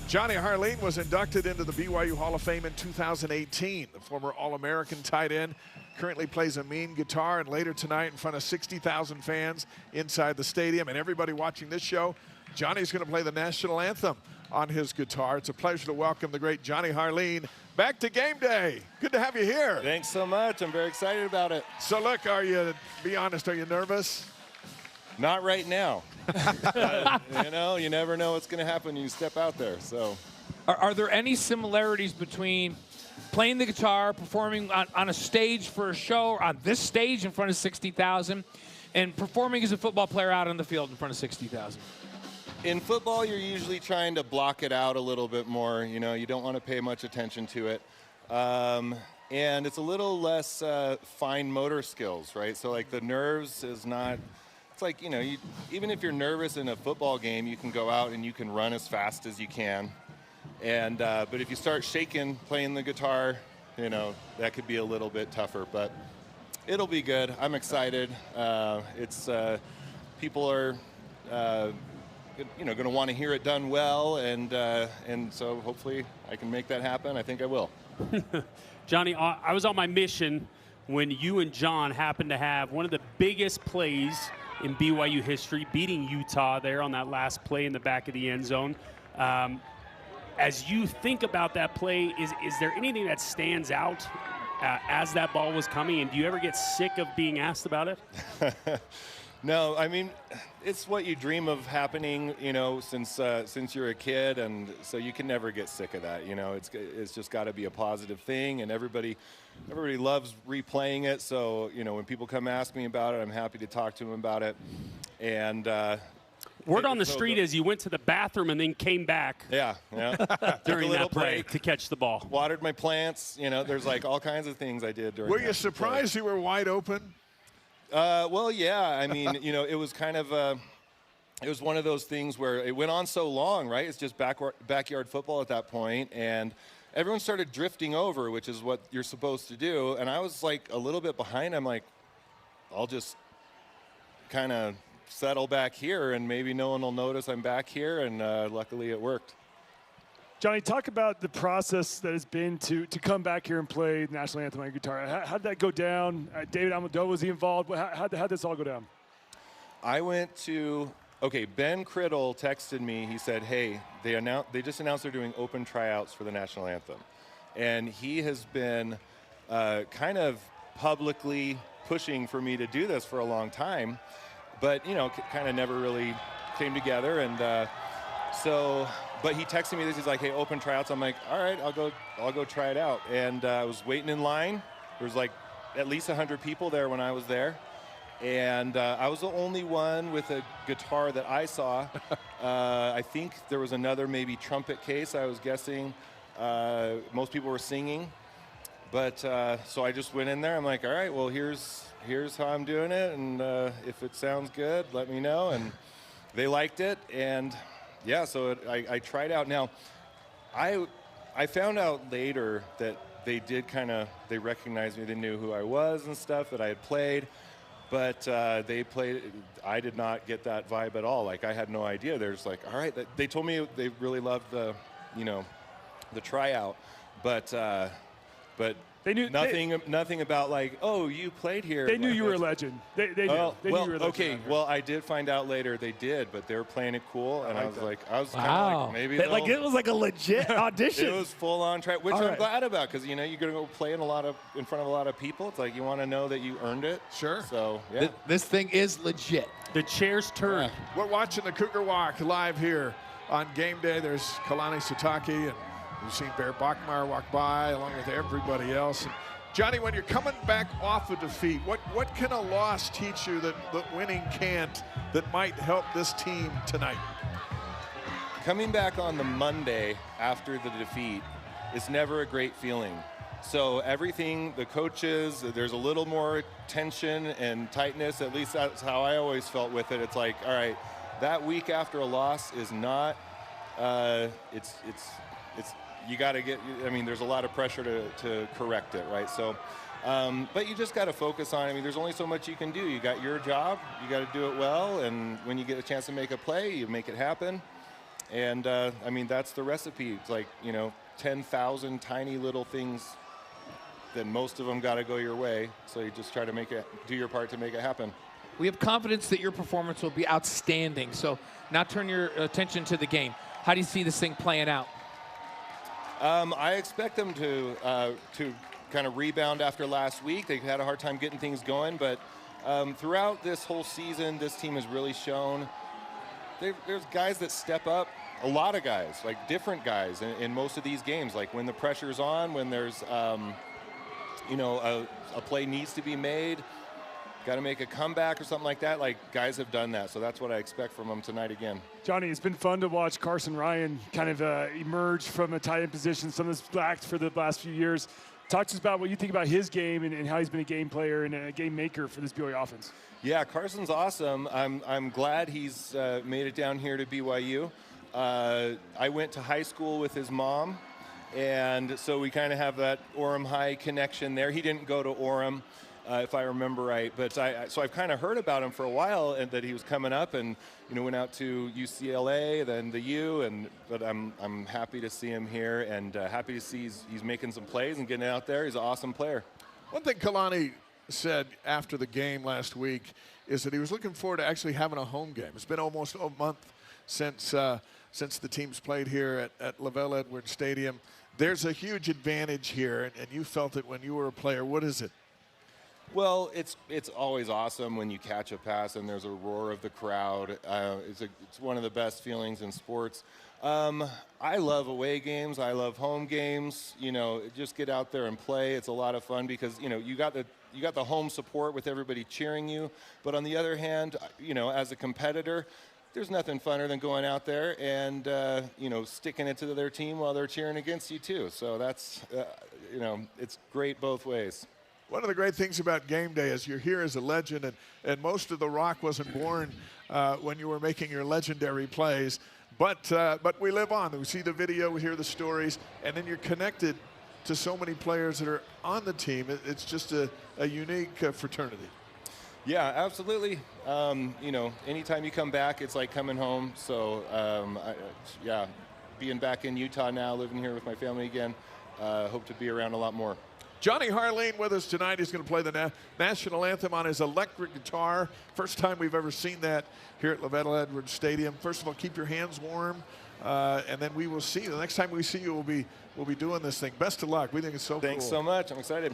Jonny Harline was inducted into the BYU Hall of Fame in 2018. The former All-American tight end currently plays a mean guitar, and later tonight in front of 60,000 fans inside the stadium and everybody watching this show, Jonny's going to play the National Anthem on his guitar. It's a pleasure to welcome the great Jonny Harline back to game day. Good to have you here. Thanks so much. I'm very excited about it. So look, be honest, are you nervous? Not right now. You know, you never know what's going to happen when you step out there. So, are there any similarities between playing the guitar, performing on a stage for a show, on this stage in front of 60,000, and performing as a football player out on the field in front of 60,000? In football, you're usually trying to block it out a little bit more. You know, you don't want to pay much attention to it. And it's a little less fine motor skills, right? So, like, the nerves is not... It's like, you know, even if you're nervous in a football game, you can go out and you can run as fast as you can. And but if you start shaking playing the guitar, you know, that could be a little bit tougher. But it'll be good. I'm excited. People are, you know, going to want to hear it done well, and so hopefully I can make that happen. I think I will. Jonny, I was on my mission when you and John happened to have one of the biggest plays in BYU history, beating Utah there on that last play in the back of the end zone. As you think about that play, is there anything that stands out as that ball was coming, and do you ever get sick of being asked about it? No, I mean, it's what you dream of happening, you know, since you're a kid, and so you can never get sick of that. You know, it's just got to be a positive thing, and everybody loves replaying it. So, you know, when people come ask me about it, I'm happy to talk to them about it. And word on the street is you went to the bathroom and then came back. Yeah. During that play to catch the ball. Watered my plants. You know, there's like all kinds of things I did during. Were you surprised you were wide open? Well, yeah. I mean, you know, it was kind of it was one of those things where it went on so long, right? It's just backyard football at that point, and everyone started drifting over, which is what you're supposed to do. And I was like a little bit behind. I'm like, I'll just kind of settle back here, and maybe no one will notice I'm back here. And luckily, it worked. Jonny, talk about the process that has been to come back here and play the National Anthem on guitar. How did that go down? David Almodovar, was he involved? How'd this all go down? I went to, Ben Criddle texted me. He said, hey, they just announced they're doing open tryouts for the National Anthem. And he has been kind of publicly pushing for me to do this for a long time. But, you know, kind of never really came together. And but he texted me this. He's like, hey, open tryouts. I'm like, all right, I'll go try it out. And I was waiting in line. There was like at least 100 people there when I was there. And I was the only one with a guitar that I saw. I think there was another maybe trumpet case, I was guessing. Most people were singing. But so I just went in there. I'm like, all right, well, here's how I'm doing it. And if it sounds good, let me know. And they liked it. And yeah, so I tried out. Now, I found out later that they recognized me. They knew who I was and stuff, that I had played. But I did not get that vibe at all. Like, I had no idea. They're just like, all right. They told me they really loved the tryout. But they knew nothing about like, oh, you played here. They knew you were a legend. They knew. They knew you were a legend. Okay. Well, I did find out later they did, but they were playing it cool, and I was kind of like, maybe like it was like a legit audition. It was full on try, which I'm glad about, because you know you're gonna go play in front of a lot of people. It's like you want to know that you earned it. Sure. So yeah, this thing is legit. The chairs turned. We're watching the Cougar Walk live here on game day. There's Kalani Sitake, and we've seen Bear Bachmeier walk by along with everybody else. And Jonny, when you're coming back off a defeat, what can a loss teach you that winning can't, that might help this team tonight? Coming back on the Monday after the defeat is never a great feeling. So everything, the coaches, there's a little more tension and tightness. At least that's how I always felt with it. It's like, all right, that week after a loss is not, you got to get, I mean, there's a lot of pressure to correct it, right? So, but you just got to focus on, I mean, there's only so much you can do. You got your job, you got to do it well, and when you get a chance to make a play, you make it happen. And I mean, that's the recipe. It's like, 10,000 tiny little things, then most of them got to go your way. So you just try to do your part to make it happen. We have confidence that your performance will be outstanding. So now turn your attention to the game. How do you see this thing playing out? I expect them to kind of rebound after last week. They had a hard time getting things going, but throughout this whole season, this team has really shown there's guys that step up. A lot of guys, like different guys in most of these games. Like when the pressure's on, when there's a play needs to be made, got to make a comeback or something like that. Like guys have done that, so that's what I expect from them tonight again. Johnny, it's been fun to watch Carson Ryan kind of emerge from a tight end position, some of this lacked for the last few years. Talk to us about what you think about his game and how he's been a game player and a game maker for this BYU offense. Yeah, Carson's awesome. I'm glad he's made it down here to BYU. I went to high school with his mom, and so we kind of have that Orem High connection there. He didn't go to Orem, if I remember right, but so I've kind of heard about him for a while, and that he was coming up, and went out to UCLA, then the U, but I'm happy to see him here, and happy to see he's making some plays and getting out there. He's an awesome player. One thing Kalani said after the game last week is that he was looking forward to actually having a home game. It's been almost a month since the teams played here at Lavelle Edwards Stadium. There's a huge advantage here, and you felt it when you were a player. What is it? Well, it's always awesome when you catch a pass and there's a roar of the crowd. It's one of the best feelings in sports. I love away games. I love home games. Just get out there and play. It's a lot of fun because you got the home support with everybody cheering you. But on the other hand, as a competitor, there's nothing funner than going out there and sticking it to their team while they're cheering against you too. So that's it's great both ways. One of the great things about game day is you're here as a legend, and most of the rock wasn't born when you were making your legendary plays. But we live on. We see the video, we hear the stories, and then you're connected to so many players that are on the team. It's just a unique fraternity. Yeah, absolutely. Anytime you come back, it's like coming home. So, being back in Utah now, living here with my family again, hope to be around a lot more. Jonny Harline with us tonight. He's going to play the National Anthem on his electric guitar. First time we've ever seen that here at Lavelle Edwards Stadium. First of all, keep your hands warm, and then we will see you. The next time we see you, we'll be doing this thing. Best of luck. We think it's so cool. Thanks so much. I'm excited.